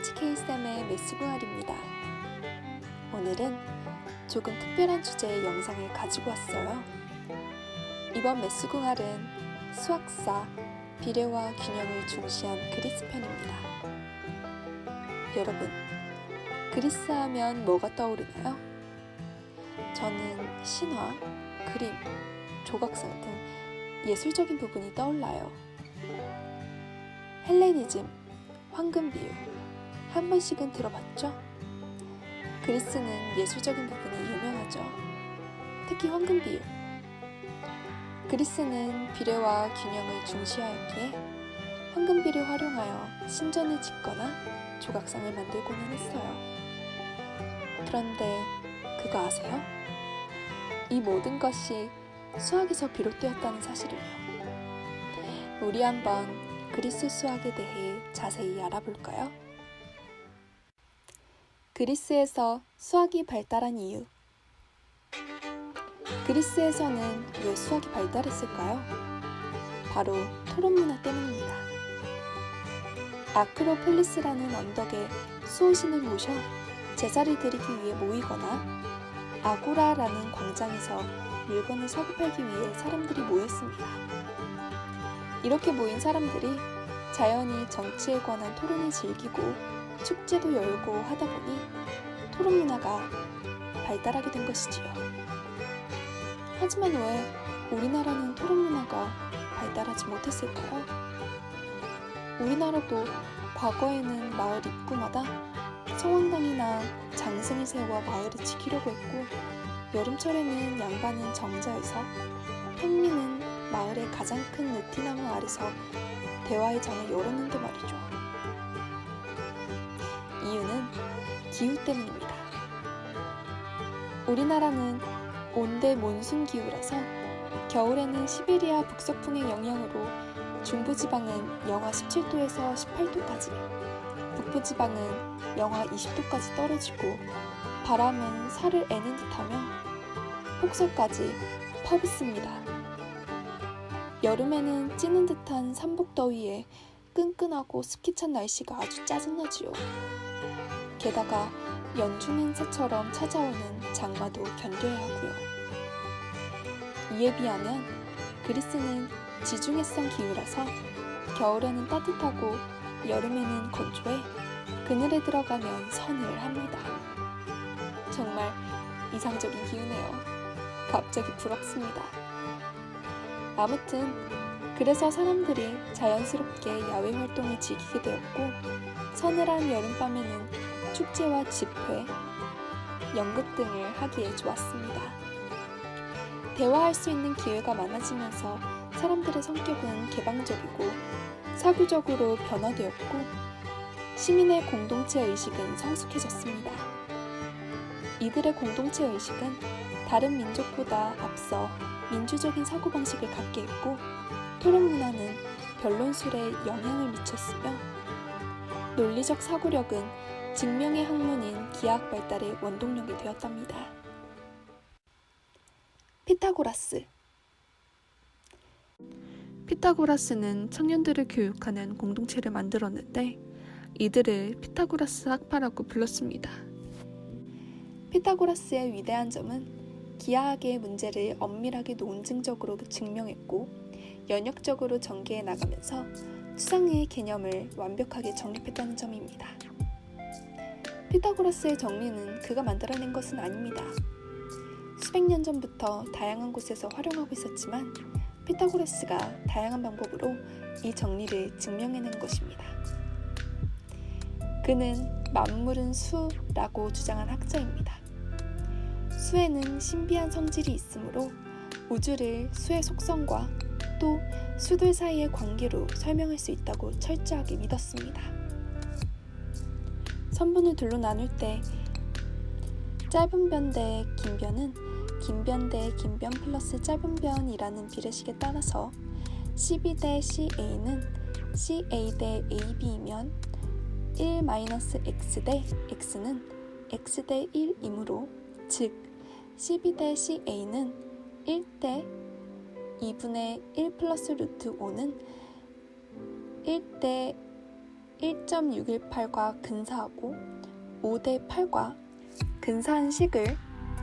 HK쌤의 메스궁알입니다. 오늘은 조금 특별한 주제의 영상을 가지고 왔어요. 이번 메스궁알은 수학사, 비례와 균형을 중시한 그리스 편입니다. 여러분, 그리스 하면 뭐가 떠오르나요? 저는 신화, 그림, 조각상 등 예술적인 부분이 떠올라요. 헬레니즘, 황금 비유, 한 번씩은 들어봤죠? 그리스는 예술적인 부분이 유명하죠. 특히 황금 비유. 그리스는 비례와 균형을 중시하였기에 황금 비를 활용하여 신전을 짓거나 조각상을 만들고는 했어요. 그런데 그거 아세요? 이 모든 것이 수학에서 비롯되었다는 사실을요. 우리 한번 그리스 수학에 대해 자세히 알아볼까요? 그리스에서 수학이 발달한 이유. 그리스에서는 왜 수학이 발달했을까요? 바로 토론 문화 때문입니다. 아크로폴리스라는 언덕에 수호신을 모셔 제사를 드리기 위해 모이거나 아고라라는 광장에서 물건을 사고 팔기 위해 사람들이 모였습니다. 이렇게 모인 사람들이 자연히 정치에 관한 토론을 즐기고 축제도 열고 하다 보니 토론 문화가 발달하게 된 것이지요. 하지만 왜 우리나라는 토론 문화가 발달하지 못했을까요? 우리나라도 과거에는 마을 입구마다 성황당이나 장승을 세워 마을을 지키려고 했고, 여름철에는 양반은 정자에서, 평민은 마을의 가장 큰 느티나무 아래서 대화의 장을 열었는데 말이죠. 이유는 기후 때문입니다. 우리나라는 온대 몬순 기후라서 겨울에는 시베리아 북서풍의 영향으로 중부지방은 영하 17도에서 18도까지, 북부지방은 영하 20도까지 떨어지고 바람은 살을 애는 듯하며 폭설까지 퍼붓습니다. 여름에는 찌는 듯한 삼복더위에 끈끈하고 습기 찬 날씨가 아주 짜증나지요. 게다가 연중 행사처럼 찾아오는 장마도 견뎌야 하고요. 이에 비하면 그리스는 지중해성 기후라서 겨울에는 따뜻하고 여름에는 건조해 그늘에 들어가면 선을 합니다. 정말 이상적인 기후네요. 갑자기 부럽습니다. 아무튼 그래서 사람들이 자연스럽게 야외 활동을 즐기게 되었고, 서늘한 여름밤에는 축제와 집회, 연극 등을 하기에 좋았습니다. 대화할 수 있는 기회가 많아지면서 사람들의 성격은 개방적이고 사교적으로 변화되었고, 시민의 공동체 의식은 성숙해졌습니다. 이들의 공동체 의식은 다른 민족보다 앞서 민주적인 사고방식을 갖게 했고, 토론 문화는 변론술에 영향을 미쳤으며, 논리적 사고력은 증명의 학문인 기하학 발달의 원동력이 되었답니다. 피타고라스는 청년들을 교육하는 공동체를 만들었는데 이들을 피타고라스 학파라고 불렀습니다. 피타고라스의 위대한 점은 기하학의 문제를 엄밀하게 논증적으로 증명했고, 연역적으로 전개해 나가면서 추상의 개념을 완벽하게 정립했다는 점입니다. 피타고라스의 정리는 그가 만들어낸 것은 아닙니다. 수백 년 전부터 다양한 곳에서 활용하고 있었지만 피타고라스가 다양한 방법으로 이 정리를 증명해낸 것입니다. 그는 만물은 수라고 주장한 학자입니다. 수에는 신비한 성질이 있으므로 우주를 수의 속성과 또 수들 사이의 관계로 설명할 수 있다고 철저하게 믿었습니다. 선분을 둘로 나눌 때 짧은 변 대 긴 변은 긴 변 대 긴 변 플러스 짧은 변이라는 비례식에 따라서 CB 대 CA는 CA 대 AB이면 1-X 대 X는 X 대 1이므로, 즉 CB 대 CA는 1 대 2분의 1 플러스 루트 5는 1 대 1.618과 근사하고 5대 8과 근사한 식을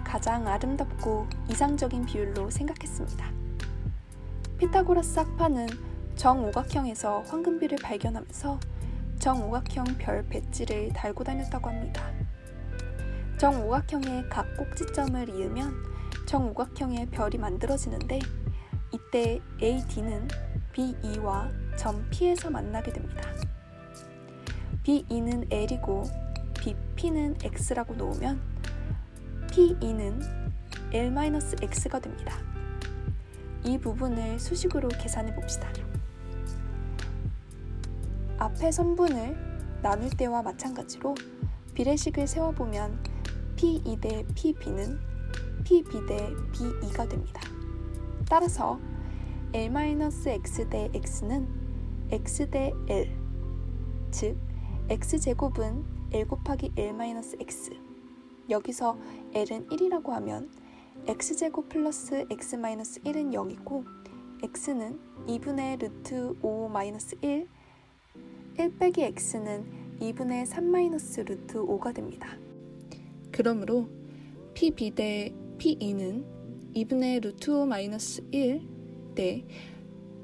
가장 아름답고 이상적인 비율로 생각했습니다. 피타고라스 학파는 정오각형에서 황금비를 발견하면서 정오각형 별 배지를 달고 다녔다고 합니다. 정오각형의 각 꼭지점을 이으면 정오각형의 별이 만들어지는데 이때 AD는 BE와 점 P에서 만나게 됩니다. BE는 L이고 BP는 X라고 놓으면 PE는 L-X가 됩니다. 이 부분을 수식으로 계산해 봅시다. 앞의 선분을 나눌 때와 마찬가지로 비례식을 세워보면 PE 대 PB는 PB 대 BE가 됩니다. 따라서 L-X 대 X는 X 대 L, 즉 X제곱은 L 곱하기 L-X, 여기서 L은 1이라고 하면 X제곱 플러스 X-1은 0이고 X는 2분의 루트 5-1, 1 빼기 X는 2분의 3 루트 5가 됩니다. 그러므로 PB 대 PE는 2분의 루트 5-1 대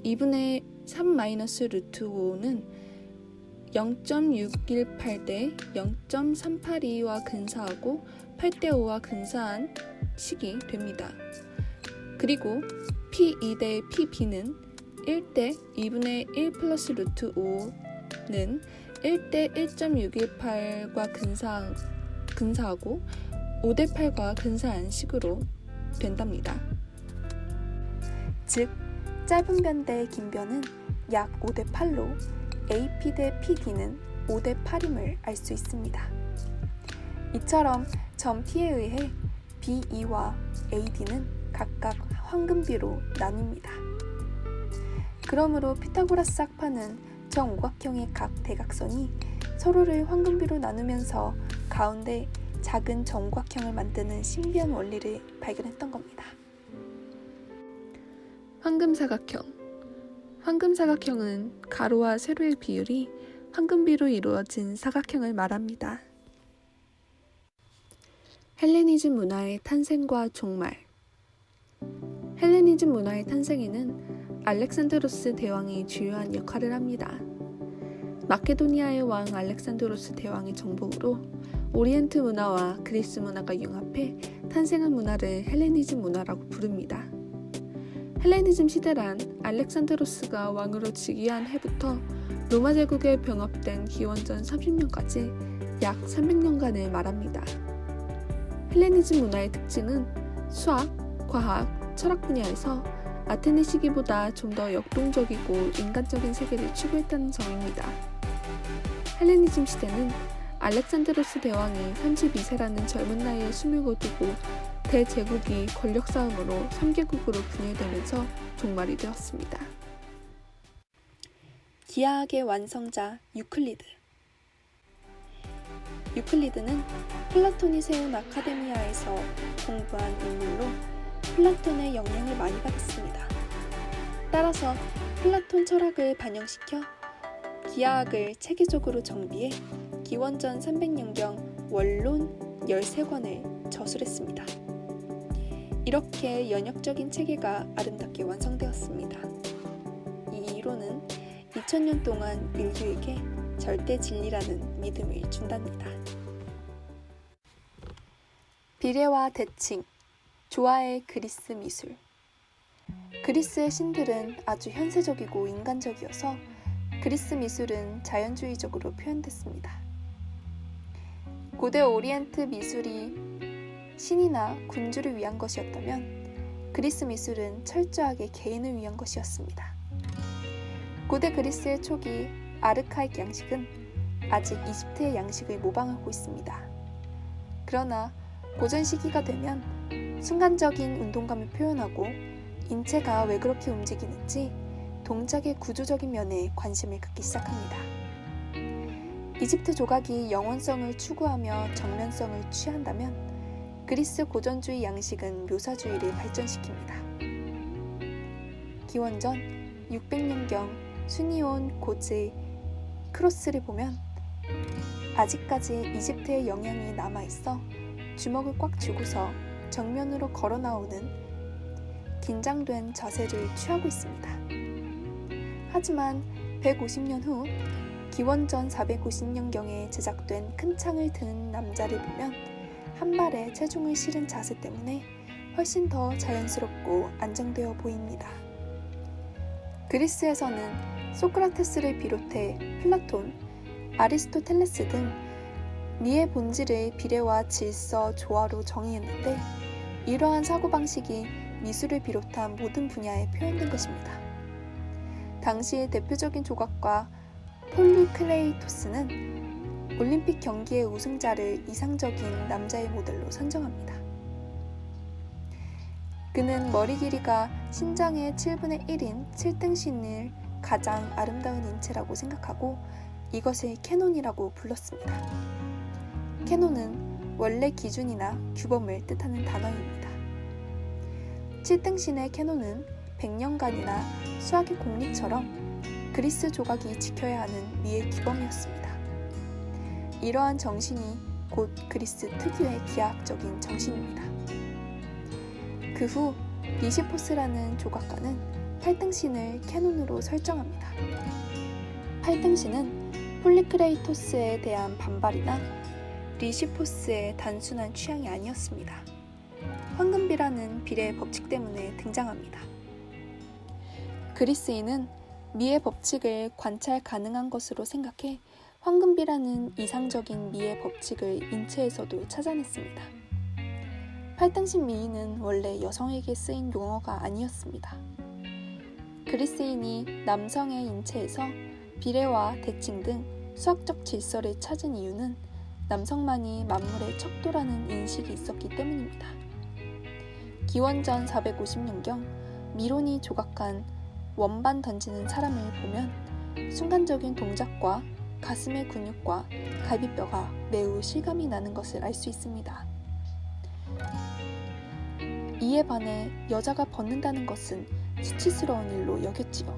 2분의 3 루트 5는 0.618 대 0.382와 근사하고 8대 5와 근사한 식이 됩니다. 그리고 PE 대 PB는 1대 2분의 1 플러스 루트 5는 1대 1.618과 근사하고 5대 8과 근사한 식으로 된답니다. 즉 짧은 변 대 긴 변은 약 5대 8로 AP 대 PD는 5대 8임을 알 수 있습니다. 이처럼 점 T에 의해 BE와 AD는 각각 황금비로 나뉩니다. 그러므로 피타고라스 학파는 정오각형의 각 대각선이 서로를 황금비로 나누면서 가운데 작은 정오각형을 만드는 신비한 원리를 발견했던 겁니다. 황금사각형은 가로와 세로의 비율이 황금비로 이루어진 사각형을 말합니다. 헬레니즘 문화의 탄생과 종말. 헬레니즘 문화의 탄생에는 알렉산드로스 대왕이 주요한 역할을 합니다. 마케도니아의 왕 알렉산드로스 대왕의 정복으로 오리엔트 문화와 그리스 문화가 융합해 탄생한 문화를 헬레니즘 문화라고 부릅니다. 헬레니즘 시대란 알렉산드로스가 왕으로 즉위한 해부터 로마 제국에 병합된 기원전 30년까지 약 300년간을 말합니다. 헬레니즘 문화의 특징은 수학, 과학, 철학 분야에서 아테네 시기보다 좀 더 역동적이고 인간적인 세계를 추구했다는 점입니다. 헬레니즘 시대는 알렉산드로스 대왕이 32세라는 젊은 나이에 숨을 거두고 대제국이 권력 싸움으로 3개국으로 분열되면서 종말이 되었습니다. 기하학의 완성자 유클리드. 유클리드는 플라톤이 세운 아카데미아에서 공부한 인물로 플라톤의 영향을 많이 받았습니다. 따라서 플라톤 철학을 반영시켜 기하학을 체계적으로 정비해 기원전 300년경 원론 13권을 저술했습니다. 이렇게 연역적인 체계가 아름답게 완성되었습니다. 이 이론은 2000년 동안 인류에게 절대 진리라는 믿음을 준답니다. 비례와 대칭, 조화의 그리스 미술. 그리스의 신들은 아주 현세적이고 인간적이어서 그리스 미술은 자연주의적으로 표현됐습니다. 고대 오리엔트 미술이 신이나 군주를 위한 것이었다면 그리스 미술은 철저하게 개인을 위한 것이었습니다. 고대 그리스의 초기 아르카익 양식은 아직 이집트의 양식을 모방하고 있습니다. 그러나 고전 시기가 되면 순간적인 운동감을 표현하고 인체가 왜 그렇게 움직이는지 동작의 구조적인 면에 관심을 갖기 시작합니다. 이집트 조각이 영원성을 추구하며 정면성을 취한다면 그리스 고전주의 양식은 묘사주의를 발전시킵니다. 기원전 600년경 수니온 고즈 크로스를 보면 아직까지 이집트의 영향이 남아있어 주먹을 꽉 쥐고서 정면으로 걸어 나오는 긴장된 자세를 취하고 있습니다. 하지만 150년 후 기원전 450년경에 제작된 큰 창을 든 남자를 보면 한 발에 체중을 실은 자세 때문에 훨씬 더 자연스럽고 안정되어 보입니다. 그리스에서는 소크라테스를 비롯해 플라톤, 아리스토텔레스 등 미의 본질을 비례와 질서, 조화로 정의했는데 이러한 사고방식이 미술을 비롯한 모든 분야에 표현된 것입니다. 당시의 대표적인 조각가 폴리크레이토스는 올림픽 경기의 우승자를 이상적인 남자의 모델로 선정합니다. 그는 머리 길이가 신장의 7분의 1인 7등신을 가장 아름다운 인체라고 생각하고 이것을 캐논이라고 불렀습니다. 캐논은 원래 기준이나 규범을 뜻하는 단어입니다. 7등신의 캐논은 100년간이나 수학의 공리처럼 그리스 조각이 지켜야 하는 미의 규범이었습니다. 이러한 정신이 곧 그리스 특유의 기하학적인 정신입니다. 그 후 리시포스라는 조각가는 8등신을 캐논으로 설정합니다. 8등신은 폴리크레이토스에 대한 반발이나 리시포스의 단순한 취향이 아니었습니다. 황금비라는 비례의 법칙 때문에 등장합니다. 그리스인은 미의 법칙을 관찰 가능한 것으로 생각해 황금비라는 이상적인 미의 법칙을 인체에서도 찾아냈습니다. 8등신 미인은 원래 여성에게 쓰인 용어가 아니었습니다. 그리스인이 남성의 인체에서 비례와 대칭 등 수학적 질서를 찾은 이유는 남성만이 만물의 척도라는 인식이 있었기 때문입니다. 기원전 450년경 미론이 조각한 원반 던지는 사람을 보면 순간적인 동작과 가슴의 근육과 갈비뼈가 매우 실감이 나는 것을 알 수 있습니다. 이에 반해 여자가 벗는다는 것은 수치스러운 일로 여겼지요.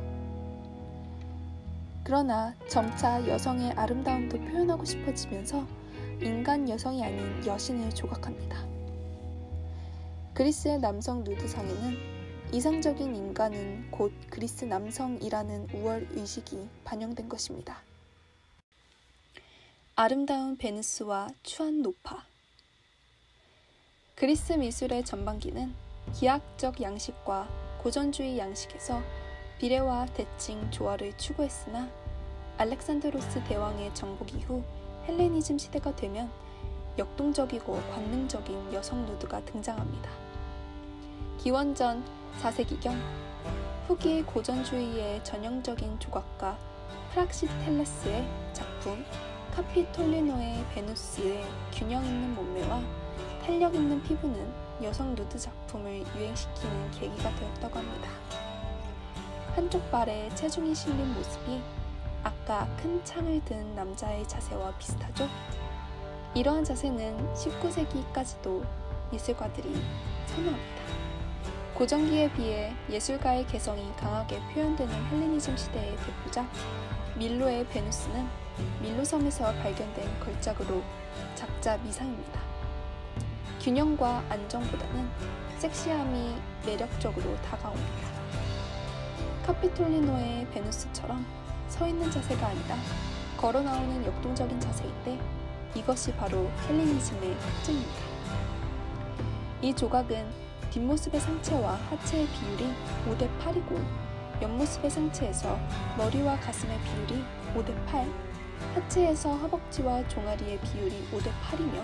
그러나 점차 여성의 아름다움도 표현하고 싶어지면서 인간 여성이 아닌 여신을 조각합니다. 그리스의 남성 누드상에는 이상적인 인간은 곧 그리스 남성이라는 우월 의식이 반영된 것입니다. 아름다운 베누스와 추한 노파. 그리스 미술의 전반기는 기하학적 양식과 고전주의 양식에서 비례와 대칭, 조화를 추구했으나 알렉산드로스 대왕의 정복 이후 헬레니즘 시대가 되면 역동적이고 관능적인 여성 누드가 등장합니다. 기원전 4세기경 후기 고전주의의 전형적인 조각가 프락시텔레스의 작품 카피톨리노의 베누스의 균형 있는 몸매와 탄력 있는 피부는 여성 누드 작품을 유행시키는 계기가 되었다고 합니다. 한쪽 발에 체중이 실린 모습이 아까 큰 창을 든 남자의 자세와 비슷하죠? 이러한 자세는 19세기까지도 미술가들이 선호합니다. 고전기에 비해 예술가의 개성이 강하게 표현되는 헬레니즘 시대의 대표작 밀로의 베누스는 밀로섬에서 발견된 걸작으로 작자 미상입니다. 균형과 안정보다는 섹시함이 매력적으로 다가옵니다. 카피톨리노의 베누스처럼 서 있는 자세가 아니라 걸어 나오는 역동적인 자세인데 이것이 바로 헬레니즘의 특징입니다. 이 조각은 뒷모습의 상체와 하체의 비율이 5:8이고 옆모습의 상체에서 머리와 가슴의 비율이 5:8, 하체에서 허벅지와 종아리의 비율이 5:8이며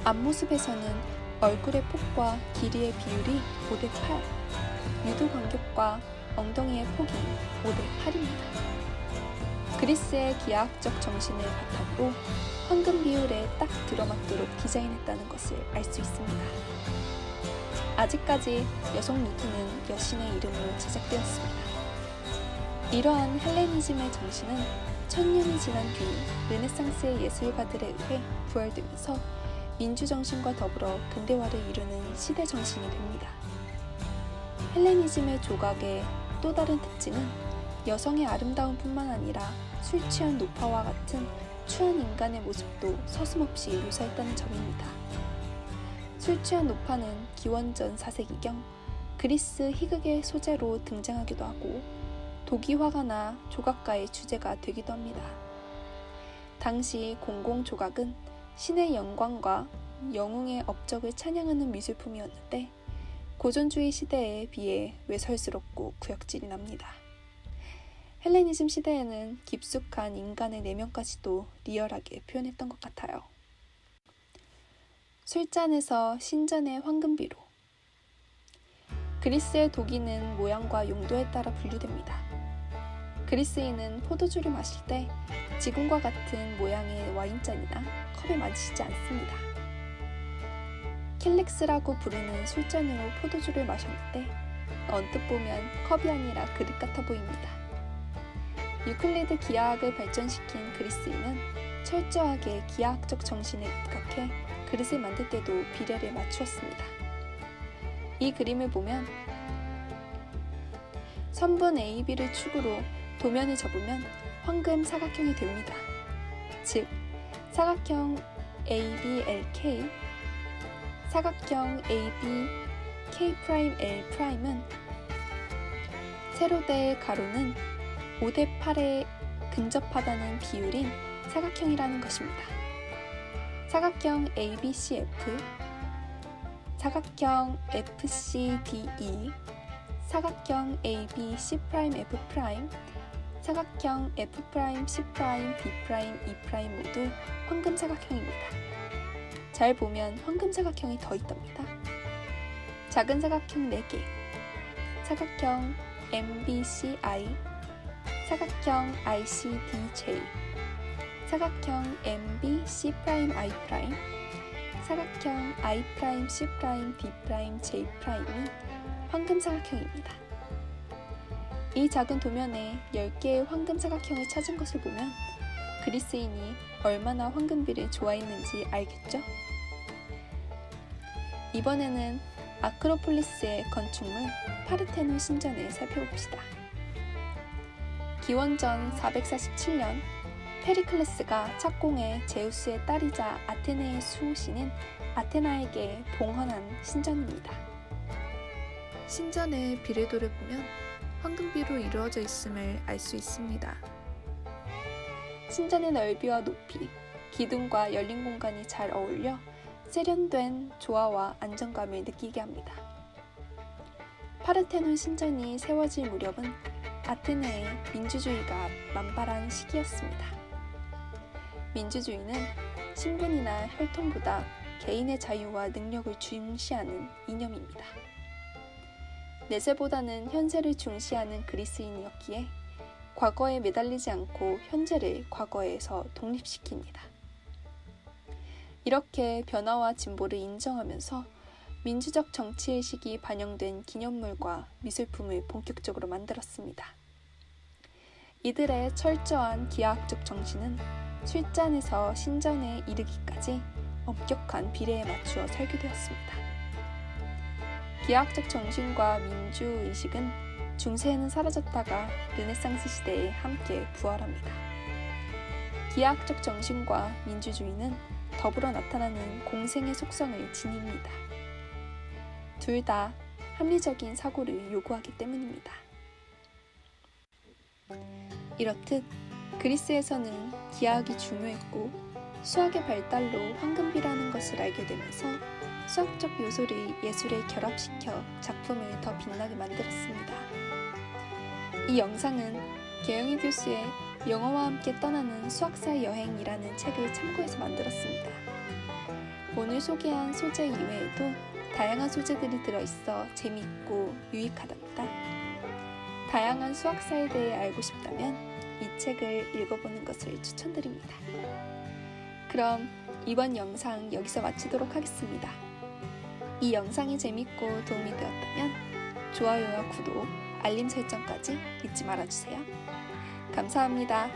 앞모습에서는 얼굴의 폭과 길이의 비율이 5:8, 유두 간격과 엉덩이의 폭이 5:8입니다. 그리스의 기하학적 정신을 바탕으로 황금 비율에 딱 들어맞도록 디자인했다는 것을 알 수 있습니다. 아직까지 여성 누드는 여신의 이름으로 제작되었습니다. 이러한 헬레니즘의 정신은 1000년이 지난 뒤 르네상스의 예술가들에 의해 부활되면서 민주정신과 더불어 근대화를 이루는 시대 정신이 됩니다. 헬레니즘의 조각의 또 다른 특징은 여성의 아름다움뿐만 아니라 술 취한 노파와 같은 추한 인간의 모습도 서슴없이 묘사했다는 점입니다. 술 취한 노파는 기원전 4세기경 그리스 희극의 소재로 등장하기도 하고 독이 화가 나 조각가의 주제가 되기도 합니다. 당시 공공조각은 신의 영광과 영웅의 업적을 찬양하는 미술품이었는데 고전주의 시대에 비해 외설스럽고 구역질이 납니다. 헬레니즘 시대에는 깊숙한 인간의 내면까지도 리얼하게 표현했던 것 같아요. 술잔에서 신전의 황금비로. 그리스의 독이는 모양과 용도에 따라 분류됩니다. 그리스인은 포도주를 마실 때 지금과 같은 모양의 와인잔이나 컵에 마시지 않습니다. 킬릭스라고 부르는 술잔으로 포도주를 마셨는데 언뜻 보면 컵이 아니라 그릇 같아 보입니다. 유클리드 기하학을 발전시킨 그리스인은 철저하게 기하학적 정신에 입각해 그릇을 만들 때도 비례를 맞추었습니다. 이 그림을 보면 선분 AB를 축으로 도면을 접으면 황금 사각형이 됩니다. 즉, 사각형 ABLK, 사각형 ABK'L'은 세로대의 가로는 5대 8에 근접하다는 비율인 사각형이라는 것입니다. 사각형 ABCF, 사각형 FCDE, 사각형 ABC'F', 사각형 F'C', B'E' 모두 황금 사각형입니다. 잘 보면 황금 사각형이 더 있답니다. 작은 사각형 4개, 사각형 MBCI, 사각형 ICDJ, 사각형 MBC'I', 사각형 I'C', D'J'이 황금 사각형입니다. 이 작은 도면에 10개의 황금 사각형을 찾은 것을 보면 그리스인이 얼마나 황금비를 좋아했는지 알겠죠? 이번에는 아크로폴리스의 건축물 파르테논 신전을 살펴봅시다. 기원전 447년 페리클레스가 착공해 제우스의 딸이자 아테네의 수호신인 아테나에게 봉헌한 신전입니다. 신전의 비례도를 보면 황금비로 이루어져 있음을 알 수 있습니다. 신전의 넓이와 높이, 기둥과 열린 공간이 잘 어울려 세련된 조화와 안정감을 느끼게 합니다. 파르테논 신전이 세워질 무렵은 아테네의 민주주의가 만발한 시기였습니다. 민주주의는 신분이나 혈통보다 개인의 자유와 능력을 중시하는 이념입니다. 내세보다는 현세를 중시하는 그리스인이었기에 과거에 매달리지 않고 현재를 과거에서 독립시킵니다. 이렇게 변화와 진보를 인정하면서 민주적 정치의식이 반영된 기념물과 미술품을 본격적으로 만들었습니다. 이들의 철저한 기하학적 정신은 술잔에서 신전에 이르기까지 엄격한 비례에 맞추어 설계되었습니다. 기하학적 정신과 민주의식은 중세에는 사라졌다가 르네상스 시대에 함께 부활합니다. 기하학적 정신과 민주주의는 더불어 나타나는 공생의 속성을 지닙니다. 둘 다 합리적인 사고를 요구하기 때문입니다. 이렇듯 그리스에서는 기하학이 중요했고 수학의 발달로 황금비라는 것을 알게 되면서 수학적 요소를 예술에 결합시켜 작품을 더 빛나게 만들었습니다. 이 영상은 계영희 교수의 영어와 함께 떠나는 수학사의 여행이라는 책을 참고해서 만들었습니다. 오늘 소개한 소재 이외에도 다양한 소재들이 들어있어 재미있고 유익하답니다. 다양한 수학사에 대해 알고 싶다면 이 책을 읽어보는 것을 추천드립니다. 그럼 이번 영상 여기서 마치도록 하겠습니다. 이 영상이 재밌고 도움이 되었다면 좋아요와 구독, 알림 설정까지 잊지 말아주세요. 감사합니다.